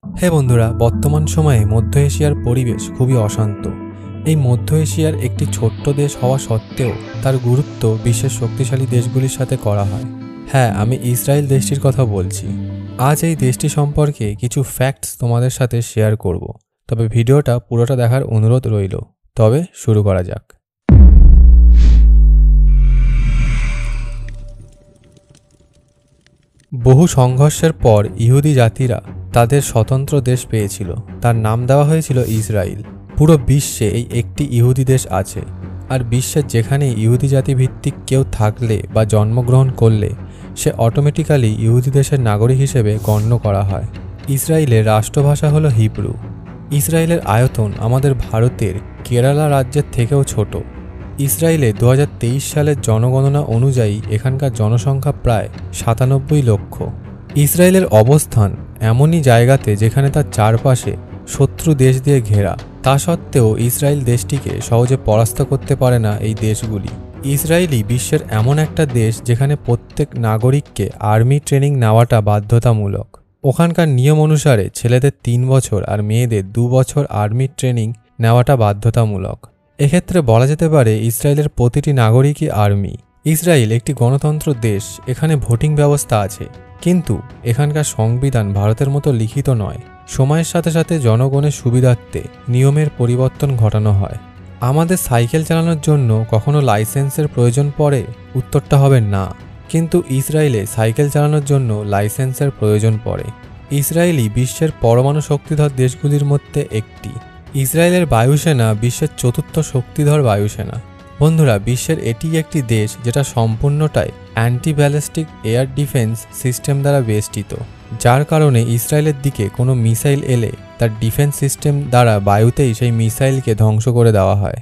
হে বন্ধুরা, বর্তমান সময়ে মধ্য এশিয়ার পরিবেশ খুবই অশান্ত। এই মধ্য এশিয়ার একটি ছোট্ট দেশ হওয়া সত্ত্বেও তার গুরুত্ব বিশ্বের শক্তিশালী দেশগুলির সাথে করা হয়। হ্যাঁ, আমি ইসরায়েল দেশটির কথা বলছি। আজ এই দেশটি সম্পর্কে কিছু ফ্যাক্টস তোমাদের সাথে শেয়ার করব, তবে ভিডিওটা পুরোটা দেখার অনুরোধ রইল। তবে শুরু করা যাক। বহু সংঘর্ষের পর ইহুদি জাতিরা তাদের স্বতন্ত্র দেশ পেয়েছিল। তার নাম দেওয়া হয়েছিল ইসরায়েল। পুরো বিশ্বে এই একটি ইহুদি দেশ আছে, আর বিশ্বের যেখানেই ইহুদি জাতি ভিত্তিক কেউ থাকলে বা জন্মগ্রহণ করলে সে অটোমেটিক্যালি ইহুদি দেশের নাগরিক হিসেবে গণ্য করা হয়। ইসরায়েলের রাষ্ট্রভাষা হলো হিব্রু। ইসরায়েলের আয়তন আমাদের ভারতের কেরালা রাজ্যের থেকেও ছোট। ইসরায়েলে 2023 সালের জনগণনা অনুযায়ী এখানকার জনসংখ্যা প্রায় 97 লক্ষ। ইসরায়েলের অবস্থান এমনই জায়গাতে যেখানে তার চারপাশে শত্রু দেশ দিয়ে ঘেরা। তা সত্ত্বেও ইসরায়েল দেশটিকে সহজে পরাস্ত করতে পারে না এই দেশগুলি। ইসরায়েলই বিশ্বের এমন একটা দেশ যেখানে প্রত্যেক নাগরিককে আর্মি ট্রেনিং নেওয়াটা বাধ্যতামূলক। ওখানকার নিয়ম অনুসারে ছেলেদের 3 বছর আর মেয়েদের 2 বছর আর্মি ট্রেনিং নেওয়াটা বাধ্যতামূলক। এক্ষেত্রে বলা যেতে পারে ইসরায়েলের প্রতিটি নাগরিকই আর্মি। ইসরায়েল একটি গণতন্ত্র দেশ, এখানে ভোটিং ব্যবস্থা আছে, কিন্তু এখানকার সংবিধান ভারতের মতো লিখিত নয়। সময়ের সাথে সাথে জনগণের সুবিধার্থে নিয়মের পরিবর্তন ঘটানো হয়। আমাদের সাইকেল চালানোর জন্য কখনো লাইসেন্সের প্রয়োজন পড়ে? উত্তরটা হবে না, কিন্তু ইসরায়েলে সাইকেল চালানোর জন্য লাইসেন্সের প্রয়োজন পড়ে। ইসরায়েলই বিশ্বের পরমাণু শক্তিধর দেশগুলির মধ্যে একটি। ইসরায়েলের বায়ুসেনা বিশ্বের 4র্থ শক্তিধর বায়ুসেনা। বন্ধুরা, বিশ্বের এটি একটি দেশ যেটা সম্পূর্ণটাই anti ballistic air defence system দ্বারা বেষ্টিত, যার কারণে ইসরায়েলের দিকে কোনো মিসাইল এলে তার ডিফেন্স সিস্টেম দ্বারা বায়ুতেই সেই মিসাইলকে ধ্বংস করে দেওয়া হয়।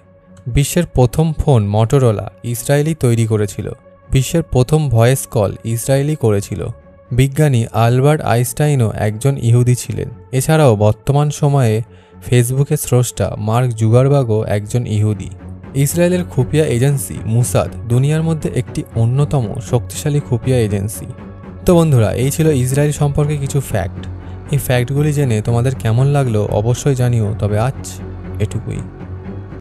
বিশ্বের প্রথম ফোন মটোরোলা ইসরায়েলই তৈরি করেছিল। বিশ্বের প্রথম ভয়েস কল ইসরায়েলই করেছিল। বিজ্ঞানী আলবার্ট আইনস্টাইনও একজন ইহুদি ছিলেন। এছাড়াও বর্তমান সময়ে ফেসবুকের স্রষ্টা মার্ক জুকারবার্গও একজন ইহুদি। ইসরায়েলের খুফিয়া এজেন্সি মুসাদ দুনিয়ার মধ্যে একটি অন্যতম শক্তিশালী খুফিয়া এজেন্সি। তো বন্ধুরা, এই ছিল ইসরায়েল সম্পর্কে কিছু ফ্যাক্ট। এই ফ্যাক্টগুলি জেনে তোমাদের কেমন লাগলো অবশ্যই জানিও। তবে আজ এটুকুই।